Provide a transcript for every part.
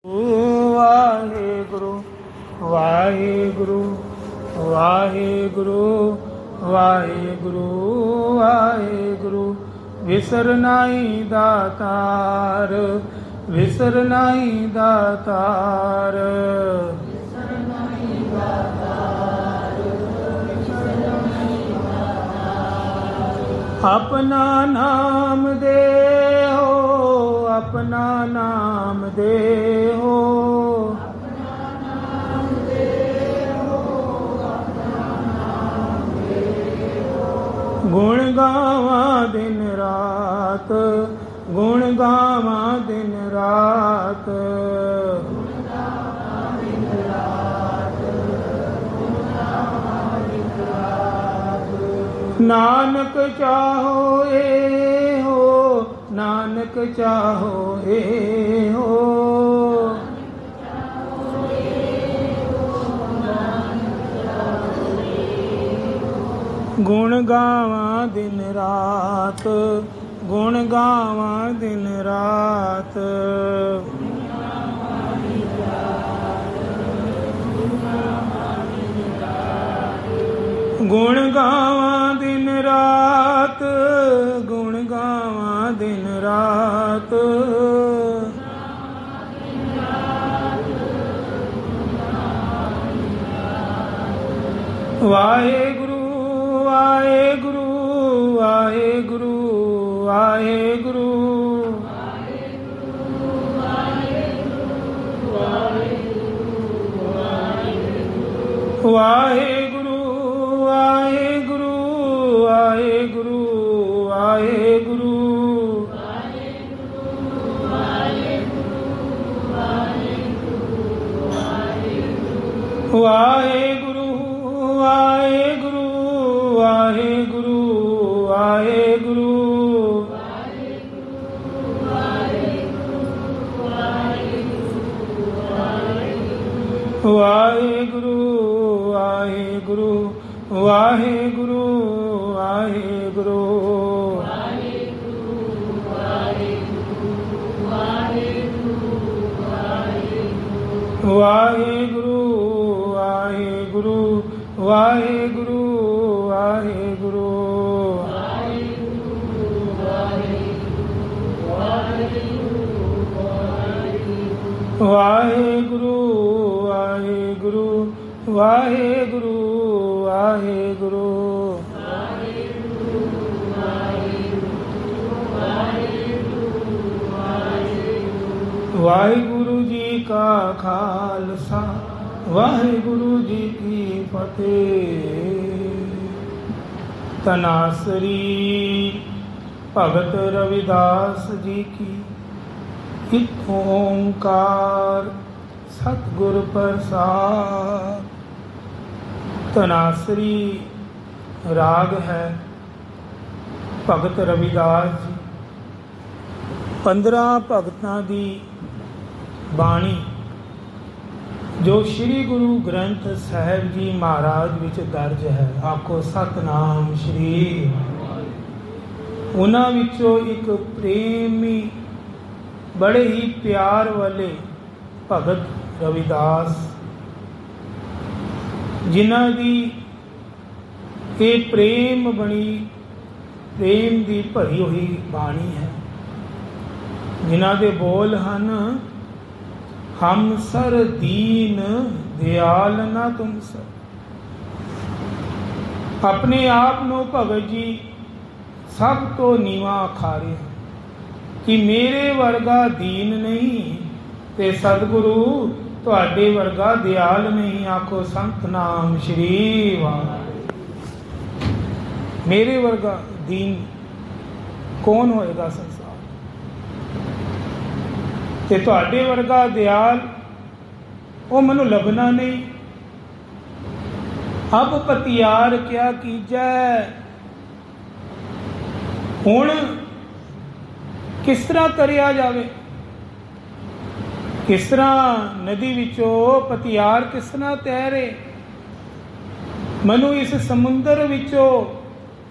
ਵਾਹਿਗੁਰੂ ਵਾਹਿਗੁਰੂ ਵਾਹਿਗੁਰੂ ਵਾਹਿਗੁਰੂ ਵਾਹਿਗੁਰੂ। ਵਿਸਰ ਨਾਹੀ ਦਾਤਾਰ, ਵਿਸਰ ਨਾਹੀ ਦਾਤਾਰ। ਆਪਣਾ ਨਾਮ ਦੇਹੋ, ਆਪਣਾ ਨਾਮ ਦੇਹੋ, ਗੁਣ ਗਾਵਾਂ ਦਿਨ ਰਾਤ, ਗੁਣ ਗਾਵਾਂ ਦਿਨ ਰਾਤ। ਨਾਨਕ ਚਾਹੋ ਏ ਹੋ, ਨਾਨਕ ਚਾਹੋ ਏ ਹੋ। ਗੁਣ ਗਾਵਾਂ ਦਿਨ ਰਾਤ, ਗੁਣ ਗਾਵਾਂ ਦਿਨ ਰਾਤ। ਗੁਣ ਗਾਵਾਂ ਦਿਨ ਰਾਤ, ਗੁਣ ਗਾਵਾਂ ਦਿਨ ਰਾਤ। ਵਾਹਿਗੁਰੂ ਵਾਹਿਗੁਰੂ ਵਾਹਿਗੁਰੂ ਵਾਹਿਗੁਰੂ ਵਾਹਿਗੁਰੂ ਵਾਹਿਗੁਰੂ ਵਾਹਿਗੁਰੂ ਵਾਹਿਗੁਰੂ। ਵਾਹਿਗੁਰੂ ਵਾਹਿਗੁਰੂ ਵਾਹਿਗੁਰੂ ਵਾਹਿਗੁਰੂ। ਵਾਹਿਗੁਰੂ ਵਾਹਿਗੁਰੂ ਵਾਹਿਗੁਰੂ ਵਾਹਿਗੁਰੂ। ਵਾਹਿਗੁਰੂ ਵਾਹਿਗੁਰੂ ਵਾਹਿਗੁਰੂ ਵਾਹਿਗੁਰੂ। ਵਾਹਿਗੁਰੂ ਵਾਹਿਗੁਰੂ ਵਾਹਿਗੁਰੂ ਵਾਹਿਗੁਰੂ। ਵਾਹਿਗੁਰੂ ਜੀ ਕਾ ਖਾਲਸਾ, ਵਾਹਿਗੁਰੂ ਜੀ ਕੀ ਫਤਿਹ। ਤਨਾਸਰੀ ਭਗਤ ਰਵਿਦਾਸ ਜੀ ਕੀ। ਇੱਕ ਓਂਕਾਰ ਸਤਿਗੁਰ ਪ੍ਰਸਾਦ। ਤਨਾਸਰੀ ਰਾਗ ਹੈ ਭਗਤ ਰਵਿਦਾਸ ਜੀ। 15 ਭਗਤਾਂ ਦੀ ਬਾਣੀ ਜੋ ਸ਼੍ਰੀ ਗੁਰੂ ਗ੍ਰੰਥ ਸਾਹਿਬ ਜੀ ਮਹਾਰਾਜ ਵਿੱਚ ਦਰਜ ਹੈ। ਆਖੋ ਸਤਨਾਮ ਸ਼੍ਰੀ। ਉਹਨਾਂ ਵਿੱਚੋਂ ਇੱਕ ਪ੍ਰੇਮੀ, ਬੜੇ ਹੀ ਪਿਆਰ ਵਾਲੇ ਭਗਤ ਰਵਿਦਾਸ, ਜਿਨ੍ਹਾਂ ਦੀ ਇਹ ਪ੍ਰੇਮ ਬਣੀ, ਪ੍ਰੇਮ ਦੀ ਭਰੀ ਹੋਈ ਬਾਣੀ ਹੈ, ਜਿਨ੍ਹਾਂ ਦੇ ਬੋਲ ਹਨ, ਹਮ ਸਰ ਦੀਨ ਦਿਆਲ ਨਾ ਤੁਮ ਸਰ। ਆਪਣੇ ਆਪ ਨੂੰ ਭਗਤ ਜੀ ਸਭ ਤੋਂ ਨੀਵਾਂ ਆਖਾਰੇ ਕਿ ਮੇਰੇ ਵਰਗਾ ਦੀਨ ਨਹੀਂ ਤੇ ਸਤਿਗੁਰੂ ਤੁਹਾਡੇ ਵਰਗਾ ਦਿਆਲ ਨਹੀਂ। ਆਖੋ ਸਤਿਨਾਮ ਸ਼੍ਰੀ ਵਾਹਿਗੁਰੂ। ਮੇਰੇ ਵਰਗਾ ਦੀਨ ਕੌਣ ਹੋਏਗਾ ਸੰਸਾਰ, ਤੇ ਤੁਹਾਡੇ ਵਰਗਾ ਦਿਆਲ ਉਹ ਮੈਨੂੰ ਲੱਭਣਾ ਨਹੀਂ। ਅਬ ਪਤਿਆਰ ਕਿਆ ਕੀਜੈ। ਹੁਣ ਕਿਸ ਤਰ੍ਹਾਂ ਤਰਿਆ ਜਾਵੇ, ਕਿਸ ਤਰ੍ਹਾਂ ਨਦੀ ਵਿੱਚੋਂ ਪਤਿਆਰ ਕਿਸ ਤਰ੍ਹਾਂ ਤੈਰੇ। ਮੈਨੂੰ ਇਸ ਸਮੁੰਦਰ ਵਿੱਚੋਂ,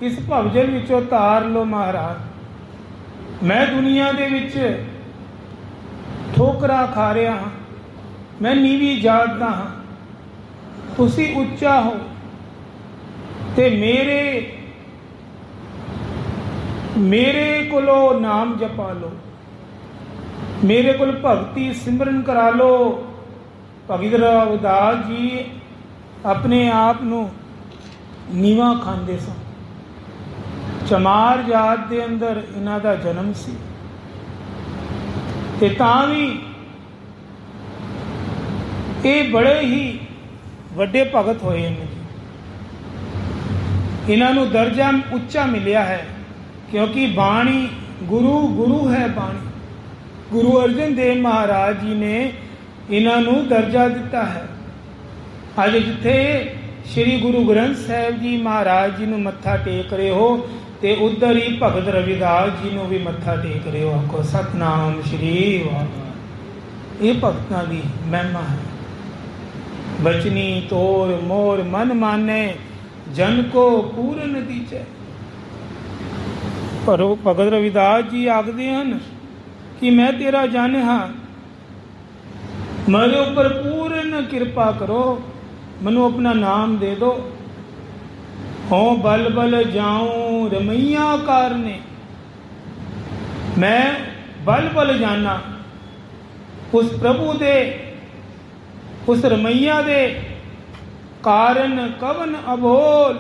ਇਸ ਭਵਜਲ ਵਿੱਚੋਂ ਤਾਰ ਲਓ ਮਹਾਰਾਜ। ਮੈਂ ਦੁਨੀਆ ਦੇ ਵਿੱਚ ਠੋਕਰਾਂ ਖਾ ਰਿਹਾ ਹਾਂ, मैं नीवी जात दा हाँ, तुसी उच्चा हो ते मेरे कोलो नाम जपा लो, मेरे को भगती सिमरन करा लो। भगत रविदास जी अपने आप ਨੂੰ ਨੀਵਾਂ ਖਾਂਦੇ ਸਨ। ਚਮਾਰ ਜਾਤ ਦੇ ਅੰਦਰ ਇਹਨਾਂ ਦਾ ਜਨਮ ਸੀ ਤੇ ਤਾਂ ਵੀ ਇਹ ਬੜੇ ਹੀ ਵੱਡੇ ਭਗਤ ਹੋਏ ਨੇ। ਇਹਨਾਂ ਨੂੰ ਦਰਜਾ ਉੱਚਾ ਮਿਲਿਆ ਹੈ ਕਿਉਂਕਿ ਬਾਣੀ ਗੁਰੂ ਹੈ। ਬਾਣੀ ਗੁਰੂ ਅਰਜਨ ਦੇਵ ਮਹਾਰਾਜ ਜੀ ਨੇ ਇਹਨਾਂ ਨੂੰ ਦਰਜਾ ਦਿੱਤਾ ਹੈ। ਅੱਜ ਜਿੱਥੇ ਸ਼੍ਰੀ ਗੁਰੂ ਗ੍ਰੰਥ ਸਾਹਿਬ ਜੀ ਮਹਾਰਾਜ ਜੀ ਨੂੰ ਮੱਥਾ ਟੇਕ ਰਹੇ ਹੋ ਤੇ ਉੱਧਰ ਹੀ ਭਗਤ ਰਵਿਦਾਸ ਜੀ ਨੂੰ ਵੀ ਮੱਥਾ ਟੇਕ ਰਹੇ ਹੋ। ਆਖੋ ਸਤਨਾਮ ਸ਼੍ਰੀ ਵਾਹਿਗੁਰੂ। ਇਹ ਭਗਤਾਂ ਦੀ ਮਹਿਮਾ ਹੈ। ਬਚਨੀ ਤੋਰ ਮੋਰ ਮਨ ਮਾਨੇ ਜਨ ਕੋ ਪੂਰਨ ਦੀਜੈ। ਪਰ ਉਹ ਭਗਤ ਰਵਿਦਾਸ ਜੀ ਆਖਦੇ ਹਨ ਕਿ ਮੈਂ ਤੇਰਾ ਜਨ ਹਾਂ, ਮੇਰੇ ਉੱਪਰ ਪੂਰਨ ਕਿਰਪਾ ਕਰੋ, ਮੈਨੂੰ ਆਪਣਾ ਨਾਮ ਦੇ ਦੋ। ਹੋ ਬਲ ਬਲ ਜਾਉ ਰਮਈਆ ਕਾਰਨੇ, ਮੈਂ ਬਲ ਬਲ ਜਾਣਾ ਉਸ ਪ੍ਰਭੂ ਦੇ, ਉਸ ਰਮਈਆ ਦੇ ਕਾਰਨ ਕਵਨ ਅਬੋਲ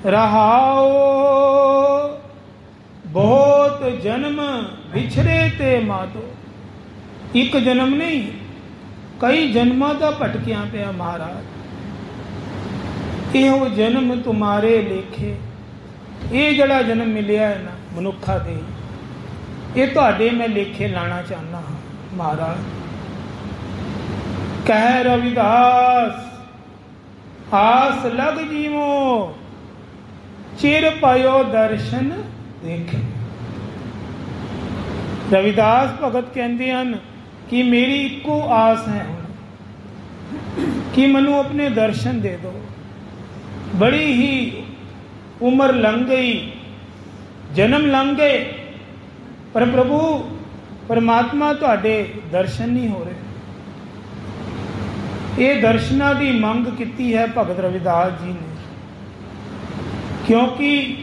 ਰਹਾਓ। ਬਹੁਤ ਜਨਮ ਵਿਛੜੇ ਤੇ ਮਾਤੋ। ਇੱਕ ਜਨਮ ਨਹੀਂ, ਕਈ ਜਨਮਾਂ ਦਾ ਭਟਕਿਆ ਪਿਆ ਮਹਾਰਾਜ। ਇਹੋ ਜਨਮ ਤੁਮਾਰੇ ਲੇਖੇ। ਇਹ ਜਿਹੜਾ ਜਨਮ ਮਿਲਿਆ ਹੈ ਨਾ ਮਨੁੱਖਾ ਦੇ, ਇਹ ਤੁਹਾਡੇ ਮੈਂ ਲੇਖੇ ਲਾਣਾ ਚਾਹੁੰਦਾ ਹਾਂ ਮਹਾਰਾਜ। ਕਹਿ ਰਵਿਦਾਸ ਆਸ ਲਗ ਜੀਵੋ, ਚਿਰ ਪਾਇਓ ਦਰਸ਼ਨ ਦੇਖੇ। ਰਵਿਦਾਸ ਭਗਤ ਕਹਿੰਦੇ ਹਨ ਕਿ ਮੇਰੀ ਇੱਕੋ ਆਸ ਹੈ ਕਿ ਮੈਨੂੰ ਆਪਣੇ ਦਰਸ਼ਨ ਦੇ ਦਿਓ। ਬੜੀ ਹੀ ਉਮਰ ਲੰਘ ਗਈ, ਜਨਮ ਲੰਘ ਗਏ, ਪਰ ਪ੍ਰਭੂ ਪਰਮਾਤਮਾ ਤੁਹਾਡੇ ਦਰਸ਼ਨ ਨਹੀਂ ਹੋ ਰਹੇ। ਇਹ ਦਰਸ਼ਨਾਂ ਦੀ ਮੰਗ ਕੀਤੀ ਹੈ ਭਗਤ ਰਵਿਦਾਸ ਜੀ ਨੇ, ਕਿਉਂਕਿ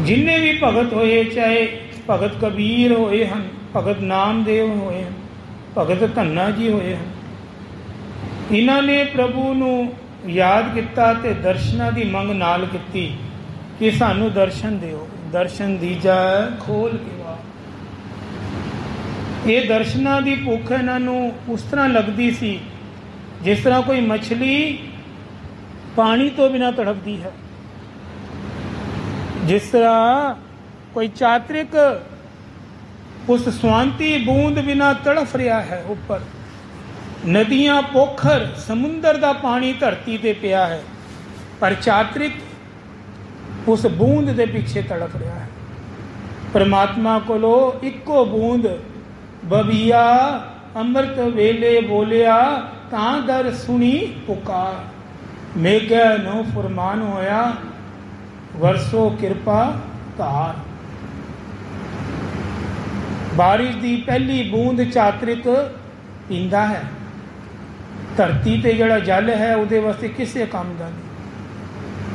ਜਿੰਨੇ ਵੀ ਭਗਤ ਹੋਏ, ਚਾਹੇ ਭਗਤ ਕਬੀਰ ਹੋਏ ਹਨ, ਭਗਤ ਨਾਮਦੇਵ ਹੋਏ ਹਨ, ਭਗਤ ਧੰਨਾ ਜੀ ਹੋਏ ਹਨ, ਇਹਨਾਂ ਨੇ ਪ੍ਰਭੂ ਨੂੰ ਯਾਦ ਕੀਤਾ ਤੇ ਦਰਸ਼ਨਾਂ ਦੀ ਮੰਗ ਨਾਲ ਕੀਤੀ ਕਿ ਸਾਨੂੰ ਦਰਸ਼ਨ ਦਿਓ। ਦਰਸ਼ਨ ਦੀਜਾ ਖੋਲ ਕੇ ਵਾ। ਇਹ ਦਰਸ਼ਨਾਂ ਦੀ ਭੁੱਖ ਇਹਨਾਂ ਨੂੰ ਉਸ ਤਰ੍ਹਾਂ ਲੱਗਦੀ ਸੀ ਜਿਸ ਤਰ੍ਹਾਂ ਕੋਈ ਮੱਛਲੀ ਪਾਣੀ ਤੋਂ ਬਿਨਾਂ ਤੜਪਦੀ ਹੈ, ਜਿਸ ਤਰ੍ਹਾਂ ਕੋਈ ਚਾਤਰਿਕ ਉਸ ਸਵਾਂਤੀ ਬੂੰਦ ਬਿਨਾਂ ਤੜਫ ਰਿਹਾ ਹੈ। ਉੱਪਰ ਨਦੀਆਂ, ਪੋਖਰ, ਸਮੁੰਦਰ ਦਾ ਪਾਣੀ ਧਰਤੀ ਤੇ ਪਿਆ ਹੈ, ਪਰ ਚਾਤਰਿਕ ਉਸ ਬੂੰਦ ਦੇ ਪਿੱਛੇ ਤੜਫ ਰਿਹਾ ਹੈ। ਪਰਮਾਤਮਾ ਕੋਲੋਂ ਇੱਕੋ ਬੂੰਦ ਬਬੀਆ ਅੰਮ੍ਰਿਤ ਵੇਲੇ ਬੋਲਿਆ, ਤਾਂ ਦਰ ਸੁਣੀ ਪੁਕਾਰ। ਮੇਘੈ ਨੋ ਫੁਰਮਾਨ ਹੋਇਆ, ਵਰਸੋ ਕਿਰਪਾ ਧਾਰ। ਬਾਰਿਸ਼ ਦੀ ਪਹਿਲੀ ਬੂੰਦ ਚਾਤਰਿਕ ਪੀਂਦਾ ਹੈ। ਧਰਤੀ ਤੇ ਜਿਹੜਾ ਜਲ ਹੈ ਉਹਦੇ ਵਾਸਤੇ ਕਿਸੇ ਕੰਮ ਦਾ ਨਹੀਂ।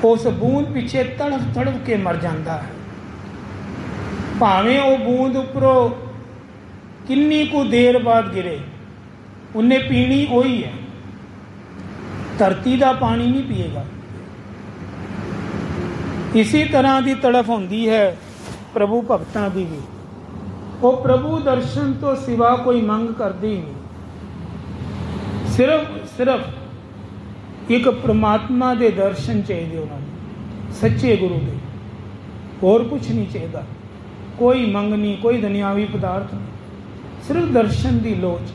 ਉਸ ਬੂੰਦ ਪਿੱਛੇ ਤੜਫ ਤੜਫ ਕੇ ਮਰ ਜਾਂਦਾ ਹੈ। ਭਾਵੇਂ ਉਹ ਬੂੰਦ ਉੱਪਰੋਂ ਕਿੰਨੀ ਕੁ ਦੇਰ ਬਾਅਦ ਗਿਰੇ, ਉਹਨੇ ਪੀਣੀ ਉਹੀ ਹੈ, ਧਰਤੀ ਦਾ ਪਾਣੀ ਨਹੀਂ ਪੀਏਗਾ। ਇਸੇ ਤਰ੍ਹਾਂ ਦੀ ਤੜਫ ਹੁੰਦੀ ਹੈ ਪ੍ਰਭੂ ਭਗਤਾਂ ਦੀ ਵੀ। ਉਹ ਪ੍ਰਭੂ ਦਰਸ਼ਨ ਤੋਂ ਸਿਵਾ ਕੋਈ ਮੰਗ ਕਰਦੇ ਹੀ ਨਹੀਂ। ਸਿਰਫ ਇੱਕ ਪ੍ਰਮਾਤਮਾ ਦੇ ਦਰਸ਼ਨ ਚਾਹੀਦੇ ਉਹਨਾਂ ਨੂੰ, ਸੱਚੇ ਗੁਰੂ ਦੇ, ਹੋਰ ਕੁਛ ਨਹੀਂ ਚਾਹੀਦਾ। ਕੋਈ ਮੰਗ ਨਹੀਂ, ਕੋਈ ਦੁਨਿਆਵੀ ਪਦਾਰਥ ਨਹੀਂ, ਸਿਰਫ ਦਰਸ਼ਨ ਦੀ ਲੋਚ।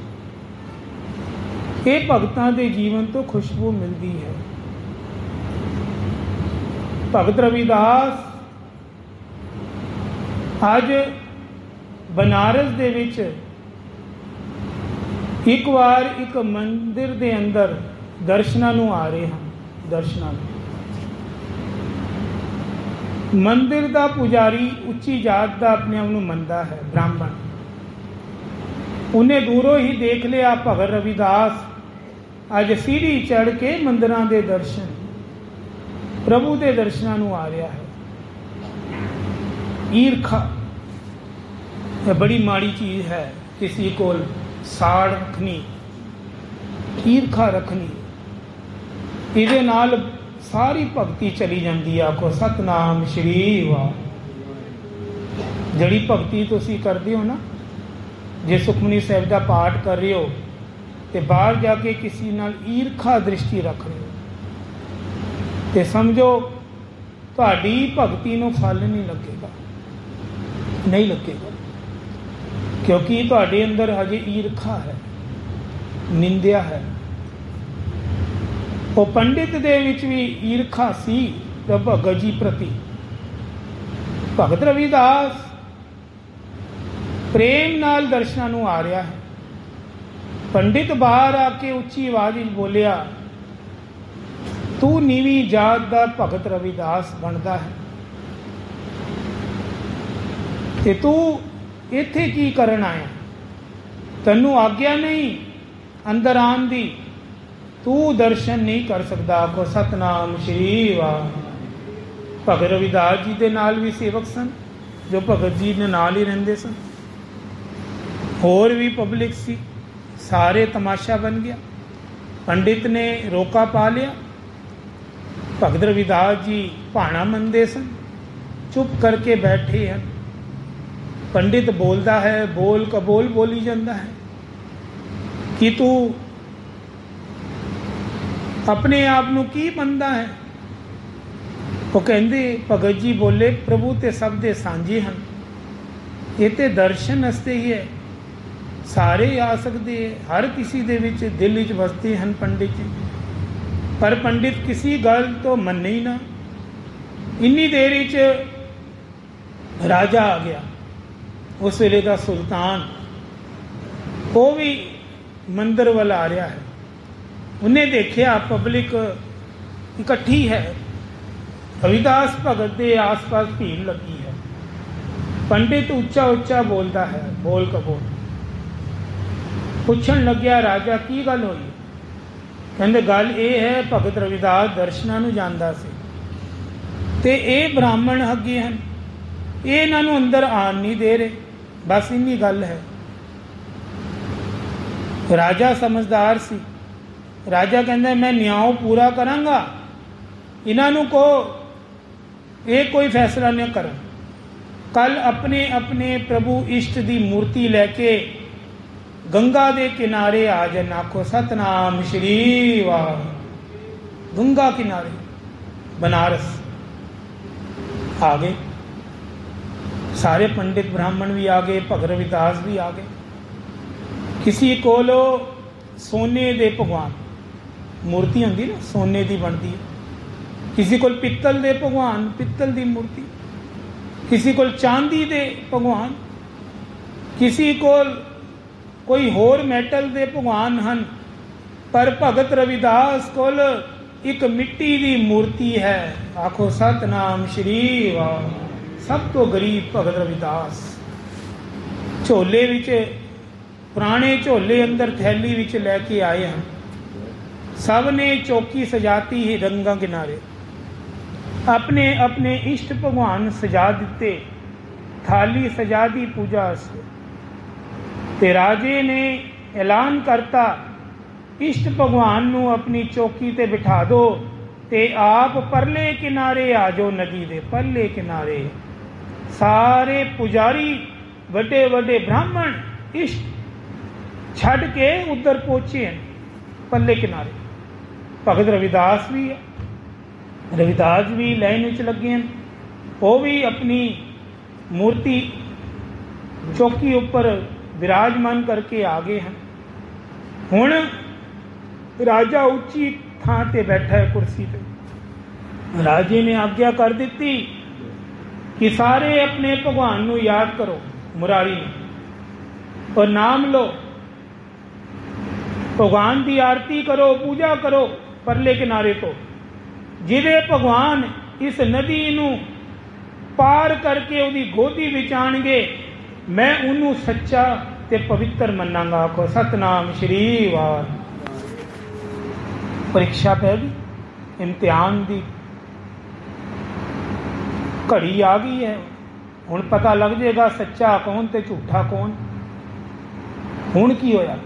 ਇਹ ਭਗਤਾਂ ਦੇ ਜੀਵਨ ਤੋਂ ਖੁਸ਼ਬੂ ਮਿਲਦੀ ਹੈ। ਭਗਤ ਰਵਿਦਾਸ ਅੱਜ ਬਨਾਰਸ ਦੇ ਵਿੱਚ ਇੱਕ ਵਾਰ ਇੱਕ ਮੰਦਿਰ ਦੇ ਅੰਦਰ ਦਰਸ਼ਨਾਂ ਨੂੰ ਆ ਰਹੇ ਹਨ। ਦਰਸ਼ਨਾਂ ਨੂੰ ਮੰਦਿਰ ਦਾ ਪੁਜਾਰੀ ਉੱਚੀ ਜਾਤ ਦਾ ਆਪਣੇ ਆਪ ਨੂੰ ਮੰਨਦਾ ਹੈ, ਬ੍ਰਾਹਮਣ। उन्हें दूरों ही देख लिया भगत रविदास अज सीढ़ी चढ़ के मंदिरां दे दर्शन प्रभु के दर्शनां नूं आ रहा है। ईरखा बड़ी माड़ी चीज़ है, किसी को साड़ रखनी, ईरखा रखनी, इहदे नाल सारी भगती चली जाती। आखो सतनाम श्री वाह। जड़ी भगती तुसीं करदे हो ना, जे सुखमनी साहिब दा पाठ कर रहे हो तो बाहर जाके किसी नाल ईरखा दृष्टि रख रहे हो तो समझो तुहाडी भगती नूं फल नहीं लगेगा, नहीं लगेगा, क्योंकि तुहाडे अंदर हजे ईरखा है, निंदिया है। वो पंडित दे विच भी ईरखा सी भगत जी प्रति। भगत रविदास प्रेम नाल दर्शनां नूं आ रहा है। पंडित बाहर आके उच्ची आवाज में बोलिया, तू नीवी जात दा भगत रविदास बनता है ते तू इत्थे की करन आया? तैनू आग्या नहीं अंदर आन दी, तू दर्शन नहीं कर सकता। आखो सतनाम श्री वाह। भगत रविदास जी के नाल भी सेवक सन जो भगत जी ने नाल ही रहिंदे सन, होर भी पब्लिक सी, सारे तमाशा बन गया। पंडित ने रोका पा लिया। भगत रविदास जी भाणा मनते सन, चुप करके बैठे हैं। पंडित बोलता है, बोल कबोल बोली जाता है कि तू अपने आप नूं की मनदा है? वो कहंदे भगत जी बोले, प्रभु ते सब दे सांझे हैं, ये ते दर्शन वास्ते ही है, सारे आ सकते हैं, हर किसी दे विच दिल विच वसते हैं पंडित जी। पर पंडित किसी गल तो मन्ने ही ना। इन्नी देर विच राजा आ गया, उस वेले का सुल्तान, वो भी मंदिर वाल आ रहा है। उन्हें देखिया पब्लिक इकट्ठी है, रविदास भगत के आस पास भीड़ लगी है। पंडित उच्चा उच्चा बोलता है, बोल कबोल। पुछन लग्या, राजा की गल होई? कहंदे गल ये है, भगत रविदास दर्शनां नूं जांदा सी ते ये ब्राह्मण अगे हैं, ये इन्हां नूं अंदर आन नहीं दे रहे, बस इन्नी गल है। राजा समझदार सी। राजा कहंदा मैं न्याय पूरा करांगा, इन्हां नूं कहो ये कोई फैसला नहीं करन। कल अपने अपने प्रभु इष्ट की मूर्ति लैके गंगा दे किनारे आ जान। आखो सतनाम श्री वाह। गंगा किनारे बनारस आ गए, सारे पंडित ब्राह्मण भी आ गए, भगत रविदास भी आ गए। किसी कोलो सोने दे भगवान मूर्ति होंगी ना, सोने की बनती है, किसी को पित्तल दे भगवान, पित्तल की मूर्ति, किसी को चांदी दे भगवान, किसी को कोई होर मैटल दे भगवान हैं। पर भगत रविदास कोल एक मिट्टी की मूर्ति है। आखो सतनाम श्री वाह। सब तो गरीब भगत रविदास, झोले विच पुराने झोले अंदर थैली विच लैके आए हैं। सब ने चौकी सजाती ही रंगा किनारे, अपने अपने इष्ट भगवान सजा दिते, थाली सजा दी पूजा से। ते राजे ने ऐलान करता, इष्ट भगवान नू अपनी चौकी ते बिठा दो ते आप परले किनारे आ जाओ, नदी दे परले किनारे। सारे पुजारी वड्डे वड्डे ब्राह्मण इष्ट छड़ के उधर पहुंचे हैं परले किनारे। भगत रविदास भी है, रविदास भी लाइन विच लगे हैं, वो भी अपनी मूर्ति चौकी उपर विराजमान करके आ गए हैं। हुण राजा उच्ची थां ते बैठा है कुर्सी पे। राजे ने आज्ञा कर दी कि सारे अपने भगवान नू याद करो, मुरारी ने, और नाम लो, भगवान की आरती करो, पूजा करो परले किनारे तो। जिहदे भगवान इस नदी नू पार करके उहदी गोदी विच आणगे, मैं उन्होंने सच्चा ते पवित्र मनांगा। आखो सतनाम श्री वाहिगुरू। परीक्षा पै गई, इम्तिहान दी घड़ी आ गई है। हुण पता लग जाएगा सच्चा कौन ते झूठा कौन। हुण की होया,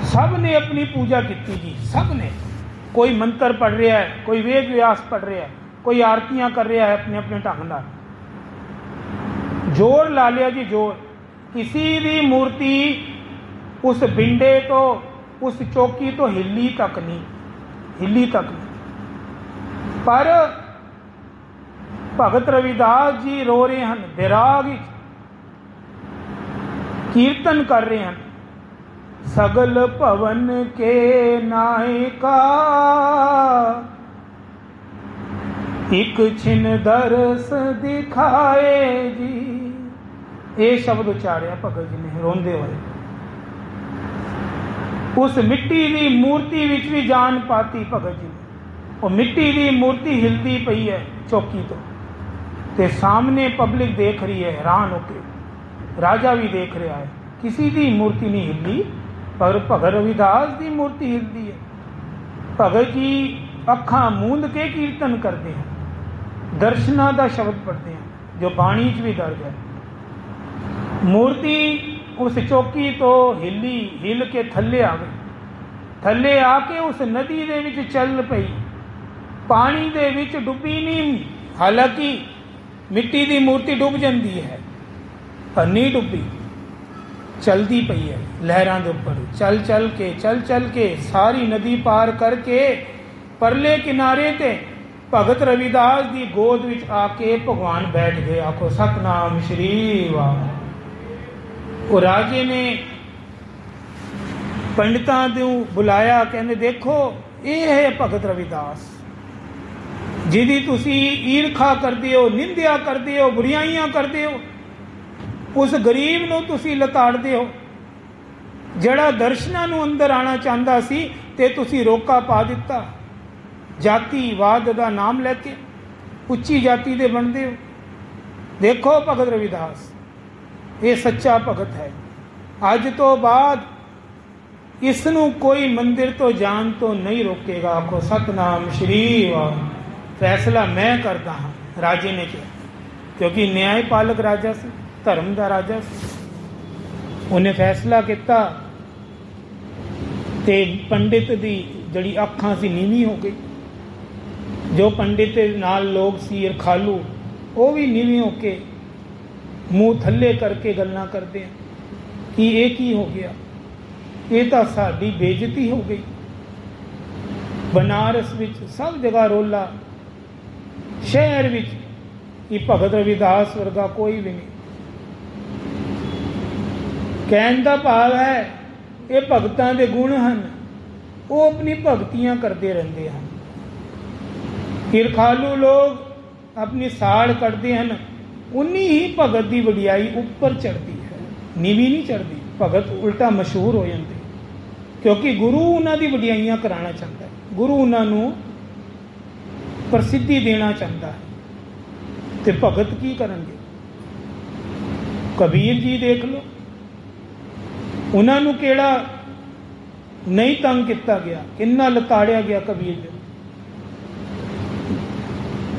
सब ने अपनी पूजा की जी, सब ने। कोई मंत्र पढ़ रहा है, कोई वेद व्यास पढ़ रहा है, कोई आरतियां कर रहा है अपने अपने ढंग नाल। जोर ला लिया जी, जोर। किसी भी मूर्ति उस बिंडे तो उस चौकी तो हिली तक नहीं, हिली तक नहीं। पर भगत रविदास जी रो रहे हैं, विराग कीर्तन कर रहे हैं। सगल भवन के नायका एक छिन दरस दिखाए जी। ये शब्द उचारिया भगत जी ने रोंदे होए। उस मिट्टी की मूर्ति विच भी जान पाती भगत जी ने। वो मिट्टी की मूर्ति हिलती पई है चौकी तो, ते सामने पब्लिक देख रही है हैरान होके। राजा भी देख रहा है, किसी की मूर्ति नहीं हिलती, पर भगत रविदास की मूर्ति हिलती है। भगत जी अखां मूंद के कीर्तन करते हैं, दर्शना का शब्द पढ़ते हैं जो बाणी च भी दर्ज है। मूर्ति उस चौकी तो हिली, हिल के थले आ गई। थले आके उस नदी दे विच चल पई, पानी दे विच डुबी नहीं। हालांकि मिट्टी की मूर्ति डुब जाती है, पर नहीं डुबी, चलती पई है लहरां दे उपर। चल चल के सारी नदी पार करके परले किनारे ते भगत रविदास की गोद विच आके भगवान बैठ गए। आखो सतनाम श्री वाहिगुरू। वो राजे ने पंडितां नूं बुलाया, कहंदे देखो ये है भगत रविदास जिहदी तुसी ईरखा करदे हो, निंदिया करदे हो, बुराइयां करदे हो। उस गरीब नूं तुसी लताड़दे हो, जिहड़ा दर्शनां नूं अंदर आना चाहता सी ते तुसी रोका पा दिता। जातिवाद का नाम लैके उच्ची जाति दे बनते हो। देखो भगत रविदास ये सच्चा भगत है। अज तो बाद इसनूं कोई मंदिर तो जान तो नहीं रोकेगा। आखो सतनाम श्री वाहिगुरू। फैसला मैं करता हाँ, राजे ने कहा, क्योंकि न्यायपालक राजा से, धर्म का राजा से। उन्हें फैसला किया ते पंडित दी जड़ी अखां सी नीवी हो गई। जो पंडित नाल लोग सी रखालू, वो भी नीवी होके मूँह थले करके गल्लां करते हैं कि ये की हो गया, ये तो साडी बेइज्जती हो गई। बनारस विच सब जगह रोला, शहर विच कि भगत रविदास वर्गा कोई भी नहीं। कहण दा भाव है ये भगतां दे गुण हैं, वो अपनी भगतियां करते रहते हैं। ईरखालू लोग अपनी साड़ कटते हैं, उन्नी ही भगत की वडियाई उपर चढ़ती है, नीवी नहीं चढ़ती। भगत उल्टा मशहूर हो जाते, क्योंकि गुरु उन्होंने वडियाइयां कराना चाहता है, गुरु उन्होंने प्रसिद्धि देना चाहता है। तो भगत की करेंगे? कबीर जी देख लो, उन्होंने केड़ा नहीं तंग किया गया, किन्ना लताड़िया गया कबीर जी,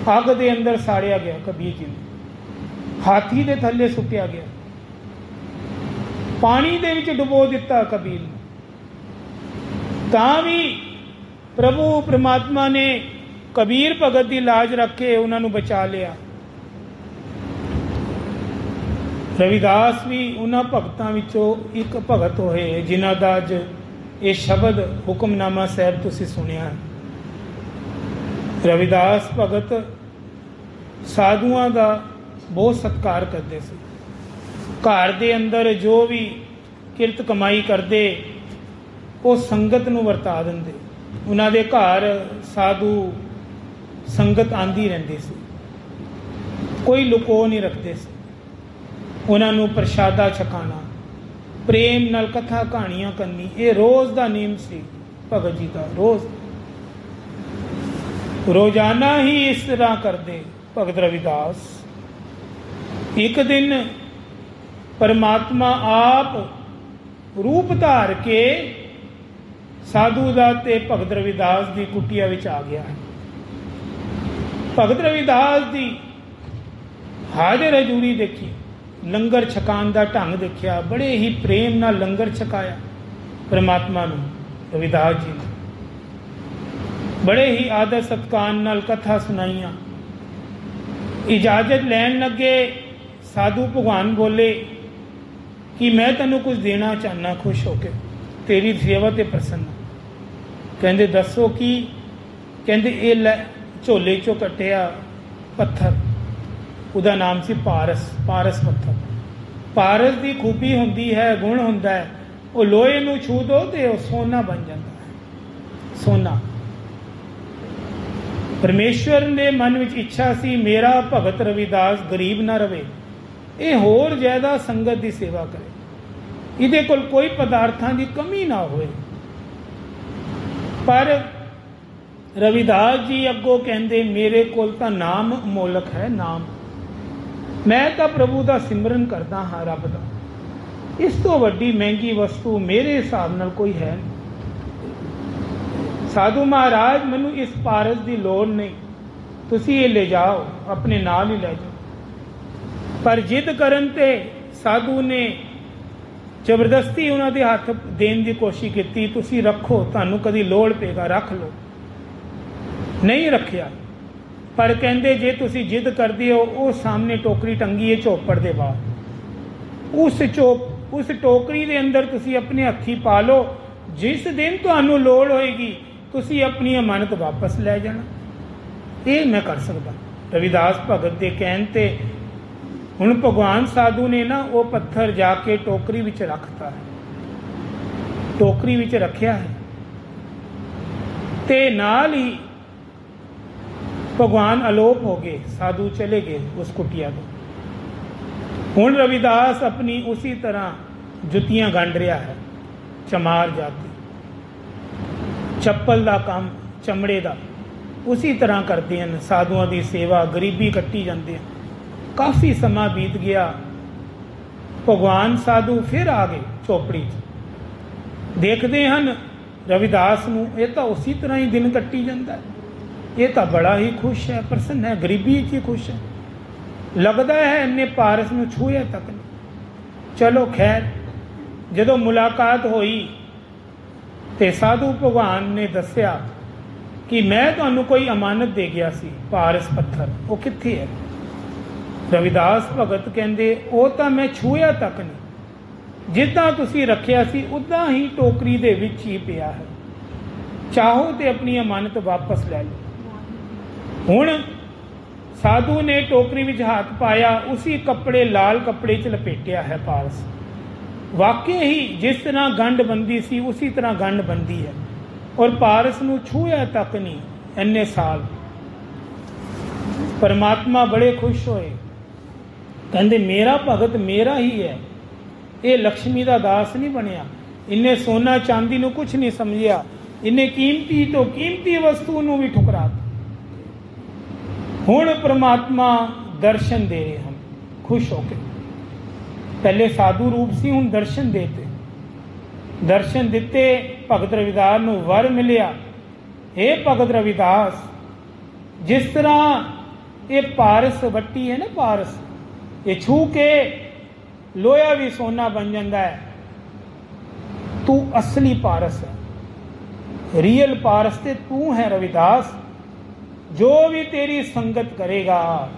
अग दे अंदर साड़िया गया कबीर जी, हाथी दे थले सुट्टिया गया, पानी दे विच डुबो दिता कबीर ने। तां भी प्रभु परमात्मा ने कबीर भगत की लाज रख के उन्होंने बचा लिया। रविदास भी उन्होंने भगतों विचों एक भगत होए जिन्हां दा अज ये शब्द हुक्मनामा साहब तुसीं सुनिया। रविदास भगत साधुआं का बहुत सत्कार करते थे। घर के अंदर जो भी किरत कमाई करते वो संगत नूं वरता देंदे। उन्हां दे घर साधु संगत आंदी रहिंदी सी, कोई लुको नहीं रखते सी। उन्हां नूं प्रशादा छकाना, प्रेम नाल कथा कहानियां करनी, ये रोज़ का नियम सी भगत जी का। रोजाना ही इस तरह करते भगत रविदास। एक दिन परमात्मा आप रूप धार के साधु दा ते भगत रविदास की कुटिया विच आ गया है। भगत रविदास की हाजिर हजूरी देखी, लंगर छकान का ढंग देखिया, बड़े ही प्रेम नाल लंगर छकाया परमात्मा नूं रविदास जी ने, बड़े ही आदर सत्कार नाल कथा सुनाइयां। इजाजत लैन लगे, साधु भगवान बोले कि मैं तैनूं कुछ देना चाहना, खुश होके तेरी सेवा ते प्रसन्न। कहंदे दसो की? कहंदे ये लै झोले चों कट्टिया पत्थर, उहदा नाम सी पारस, पारस पत्थर। पारस की खूबी हुंदी है, गुण हुंदा है, वो लोहे नूं छू दो ते वो सोना बन जाता है, सोना। परमेश्वर ने मन विच इच्छा सी मेरा भगत रविदास गरीब ना रहे, ये होर ज्यादा संगत की सेवा करे, इहदे कोल कोई पदार्थां की कमी ना होए। पर रविदास जी अगों कहंदे मेरे कोल तां नाम अमोलक है, नाम, मैं तो प्रभु का सिमरन करता हाँ, रब का, इस तो वड्डी महंगी वस्तु मेरे हिसाब नाल कोई है नहीं। साधु महाराज मैनू इस पारस की लोड़ नहीं, तुसी ये ले जाओ, अपने नाल ही ले जाओ। पर जिद करन ते साधु ने जबरदस्ती उन्होंने हाथ देने की कोशिश की, तुसी रखो, तुहानू कदी लोड़ पेगा, रख लो। नहीं रखिया, पर कहते जे तुसी जिद करते हो, वो सामने टोकरी टंगी है चौपड़ के बाहर, उस टोकरी के अंदर तुसी अपने हथी पा लो, जिस दिन तुहानू लोड़ होएगी तुसी अपनी अमानत वापस ले जाना। ये मैं कर सकता। रविदास भगत के कहन ते हुण भगवान साधु ने ना वो पत्थर जाके टोकरी विच रखता है, टोकरी विच रखिया है, ते नाल ही भगवान अलोप हो गए, साधु चले गए उस कुटिया को। हुण रविदास अपनी उसी तरह जुतियां गंढ रहा है, चमार जाती, चप्पल का काम चमड़े का, उसी तरह करते हैं साधुओं की सेवा, गरीबी कट्टी जाते हैं। काफ़ी समा बीत गया, भगवान साधु फिर आ गए चौपड़ी, देखते हैं रविदास नूं ये तो उसी तरह ही दिन कट्टी जाता है, ये तो बड़ा ही खुश है, प्रसन्न है, गरीबी ही खुश है, लगता है इन्हें पारस नूं छूया तक नहीं। चलो खैर, जदों मुलाकात हुई तो साधु भगवान ने दसिया कि मैं तुहानू कोई अमानत दे गया सी, पारस पत्थर, वो कित्थे है? रविदास भगत कहंदे वो तो मैं छूया तक नहीं, जिद्दां तुसी रखिया सी उदां ही टोकरी दे विच ही पिया है, चाहो तो अपनी अमानत वापस ले लो। हुण साधु ने टोकरी विच हाथ पाया, उसी कपड़े लाल कपड़े च लपेटिया है पारस। वाकई ही जिस तरह गंढ बंदी सी उसी तरह गंढ बंदी है, और पारस नूं छूया तक नहीं इन्ने साल। परमात्मा बड़े खुश होए, कहंदे मेरा भगत मेरा ही है, ये लक्ष्मी का दास नहीं बनया, इन्हें सोना चांदी नूं कुछ नहीं समझिया, इन्हें कीमती तो कीमती वस्तु नूं भी ठुकराता। हुण परमात्मा दर्शन दे रहे हैं खुश होकर, पहले साधु रूप से हुण दर्शन देते, दर्शन दिते, भगत रविदास नूं वर मिलिया, हे भगत रविदास, जिस तरह ये पारस वट्टी है ना, पारस ये छू के लोया भी सोना बन जाता है, तू असली पारस है, रियल पारस ते तू है रविदास। जो भी तेरी संगत करेगा,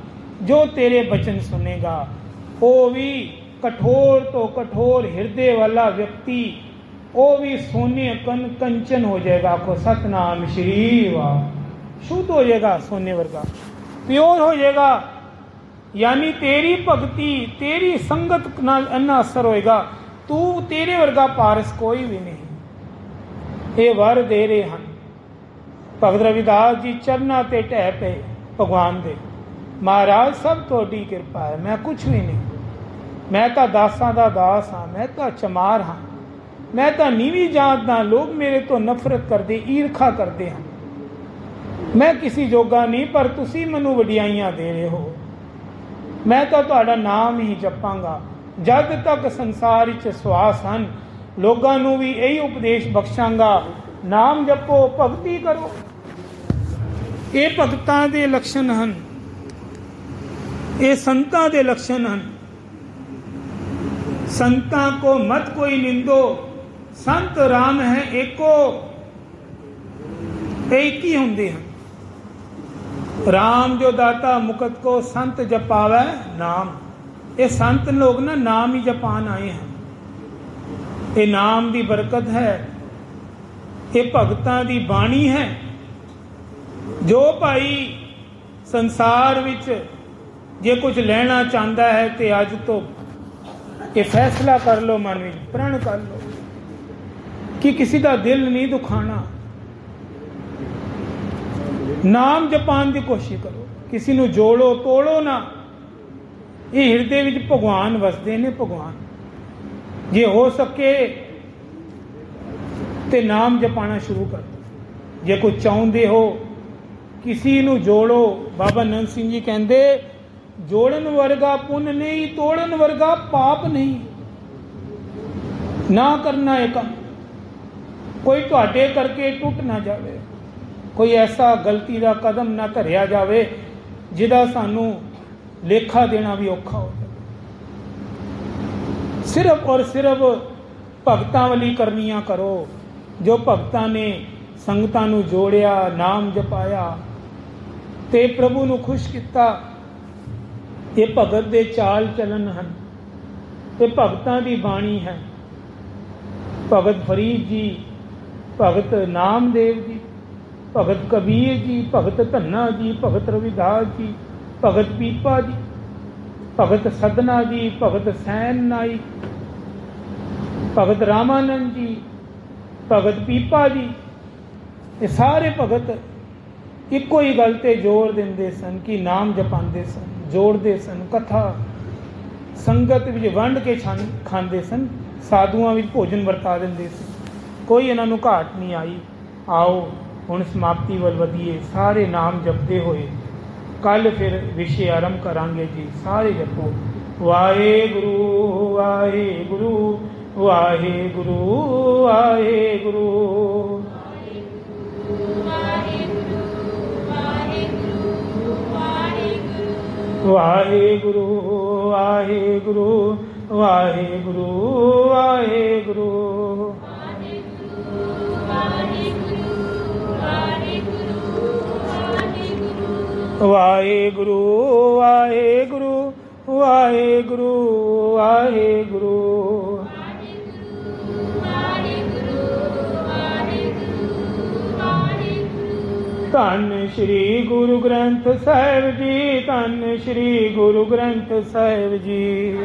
जो तेरे वचन सुनेगा, वो भी कठोर तो कठोर हृदय वाला व्यक्ति, वो भी सोने कंचन हो जाएगा। आपको सतनाम श्री वाह, शुद्ध हो जाएगा, सोने वर्गा प्योर हो जाएगा। यानी तेरी भक्ति, तेरी संगत नाल इन्ना असर होएगा, तू तेरे वर्गा पारस कोई भी नहीं। ये वर दे रहे हैं भगत रविदास जी, चरना ते ढह पे भगवान दे, महाराज सब थोड़ी कृपा है, मैं कुछ भी नहीं, मैं तो दासां दा दास हाँ, मैं तो चमार हाँ, मैं तो नीवी जात दा, लोग मेरे तो नफरत करते, ईर्खा करते हैं, मैं किसी जोगा नहीं, पर तुसी मैनू वडियाइयां दे रहे हो, मैं तो तुहाडा नाम ही जपांगा, ਜਦ ਤੱਕ ਸੰਸਾਰ ਵਿੱਚ ਸਵਾਸ ਹਨ। ਲੋਕਾਂ ਨੂੰ ਵੀ ਇਹੀ ਉਪਦੇਸ਼ ਬਖਸ਼ਾਂਗਾ, ਨਾਮ ਜਪੋ, ਭਗਤੀ ਕਰੋ। ਇਹ ਭਗਤਾਂ ਦੇ ਲੱਛਣ ਹਨ, ਇਹ ਸੰਤਾਂ ਦੇ ਲੱਛਣ ਹਨ। ਸੰਤਾਂ ਕੋ ਮਤ ਕੋਈ ਨਿੰਦੋ, ਸੰਤ ਰਾਮ ਹੈ ਏਕੋ। ਇੱਕ ਹੀ ਹੁੰਦੇ ਹਨ। ਰਾਮ ਜੋ ਦਾਤਾ ਮੁਕਤ ਕੋ, ਸੰਤ ਜਪਾਵੈ ਨਾਮ। ਇਹ ਸੰਤ ਲੋਕ ਨਾ ਨਾਮ ਹੀ ਜਪਾਨ ਆਏ ਹਨ। ਇਹ ਨਾਮ ਦੀ ਬਰਕਤ ਹੈ, ਇਹ ਭਗਤਾਂ ਦੀ ਬਾਣੀ ਹੈ। ਜੋ ਭਾਈ ਸੰਸਾਰ ਵਿੱਚ ਜੇ ਕੁਝ ਲੈਣਾ ਚਾਹੁੰਦਾ ਹੈ ਤੇ ਅੱਜ ਤੋਂ ਇਹ ਫੈਸਲਾ ਕਰ ਲਓ, ਮਨ ਵਿੱਚ ਪ੍ਰਣ ਕਰ ਲਓ ਕਿ ਕਿਸੇ ਦਾ ਦਿਲ ਨਹੀਂ ਦੁਖਾਣਾ। ਨਾਮ ਜਪਾਨ ਦੀ ਕੋਸ਼ਿਸ਼ ਕਰੋ, ਕਿਸੇ ਨੂੰ ਜੋੜੋ, ਤੋੜੋ ਨਾ। ਇਹ ਹਿਰਦੇ ਵਿੱਚ ਭਗਵਾਨ ਵਸਦੇ ਨੇ। ਭਗਵਾਨ ਜੇ ਹੋ ਸਕੇ ਤੇ ਨਾਮ ਜਪਾਣਾ ਸ਼ੁਰੂ ਕਰ ਦਿਓ। ਜੇ ਕੋਈ ਚਾਹੁੰਦੇ ਹੋ ਕਿਸੇ ਨੂੰ ਜੋੜੋ। ਬਾਬਾ ਨੰਦ ਸਿੰਘ ਜੀ ਕਹਿੰਦੇ, ਜੋੜਨ ਵਰਗਾ ਪੁੰਨ ਨਹੀਂ, ਤੋੜਨ ਵਰਗਾ ਪਾਪ ਨਹੀਂ। ਨਾ ਕਰਨਾ ਇਹ ਕੰਮ। ਕੋਈ ਤੁਹਾਡੇ ਕਰਕੇ ਟੁੱਟ ਨਾ ਜਾਵੇ, ਕੋਈ ਐਸਾ ਗਲਤੀ ਦਾ ਕਦਮ ਨਾ ਧਰਿਆ ਜਾਵੇ ਜਿਹਦਾ ਸਾਨੂੰ ਲੇਖਾ ਦੇਣਾ ਵੀ ਔਖਾ ਹੋ ਜਾਵੇ। ਸਿਰਫ ਔਰ ਸਿਰਫ ਭਗਤਾਂ ਵਾਲੀ ਕਰਨੀਆਂ ਕਰੋ। ਜੋ ਭਗਤਾਂ ਨੇ ਸੰਗਤਾਂ ਨੂੰ ਜੋੜਿਆ, ਨਾਮ ਜਪਾਇਆ ਤੇ ਪ੍ਰਭੂ ਨੂੰ ਖੁਸ਼ ਕੀਤਾ, ਇਹ ਭਗਤ ਦੇ ਚਾਲ ਚਲਨ ਹਨ। ਇਹ ਭਗਤਾਂ ਦੀ ਬਾਣੀ ਹੈ। ਭਗਤ ਫਰੀਦ ਜੀ, ਭਗਤ ਨਾਮਦੇਵ ਜੀ, ਭਗਤ ਕਬੀਰ ਜੀ, ਭਗਤ ਧੰਨਾ ਜੀ, ਭਗਤ ਰਵਿਦਾਸ ਜੀ, ਭਗਤ ਪੀਪਾ ਜੀ, ਭਗਤ ਸਦਨਾ ਜੀ, ਭਗਤ ਸੈਨ ਨਾਈਕ, ਭਗਤ ਰਾਮਾਨੰਦ ਜੀ, ਭਗਤ ਪੀਪਾ ਜੀ, ਇਹ ਸਾਰੇ ਭਗਤ ਇੱਕੋ ਹੀ ਗੱਲ ਤੇ ਜ਼ੋਰ ਦਿੰਦੇ ਸਨ ਕਿ ਨਾਮ ਜਪਾਉਂਦੇ ਸਨ, ਜੋੜਦੇ ਸਨ, ਕਥਾ ਸੰਗਤ ਵਿੱਚ ਵੰਡ ਕੇ ਖਾਂਦੇ ਸਨ, ਸਾਧੂਆਂ ਵਿੱਚ ਭੋਜਨ ਵਰਤਾ ਦਿੰਦੇ ਸੀ। ਕੋਈ ਇਹਨਾਂ ਨੂੰ ਘਾਟ ਨਹੀਂ ਆਈ। ਆਓ ਹੁਣ ਸਮਾਪਤੀ ਵੱਲ ਵਧੀਏ, ਸਾਰੇ ਨਾਮ ਜਪਦੇ ਹੋਏ। ਕੱਲ ਫਿਰ ਵਿਸ਼ੇ ਆਰੰਭ ਕਰਾਂਗੇ ਜੀ। ਸਾਰੇ ਜਪੋ, ਵਾਹਿਗੁਰੂ ਵਾਹਿਗੁਰੂ ਵਾਹਿਗੁਰੂ ਵਾਹਿਗੁਰੂ ਵਾਹਿਗੁਰੂ ਵਾਹਿਗੁਰੂ ਵਾਹਿਗੁਰੂ ਵਾਹਿਗੁਰੂ ਵਾਹਿਗੁਰੂ ਵਾਹਿਗੁਰੂ ਵਾਹਿਗੁਰੂ ਵਾਹਿਗੁਰੂ ਧੰਨ ਸ਼੍ਰੀ ਗੁਰੂ ਗ੍ਰੰਥ ਸਾਹਿਬ ਜੀ, ਧੰਨ ਸ਼੍ਰੀ ਗੁਰੂ ਗ੍ਰੰਥ ਸਾਹਿਬ ਜੀ।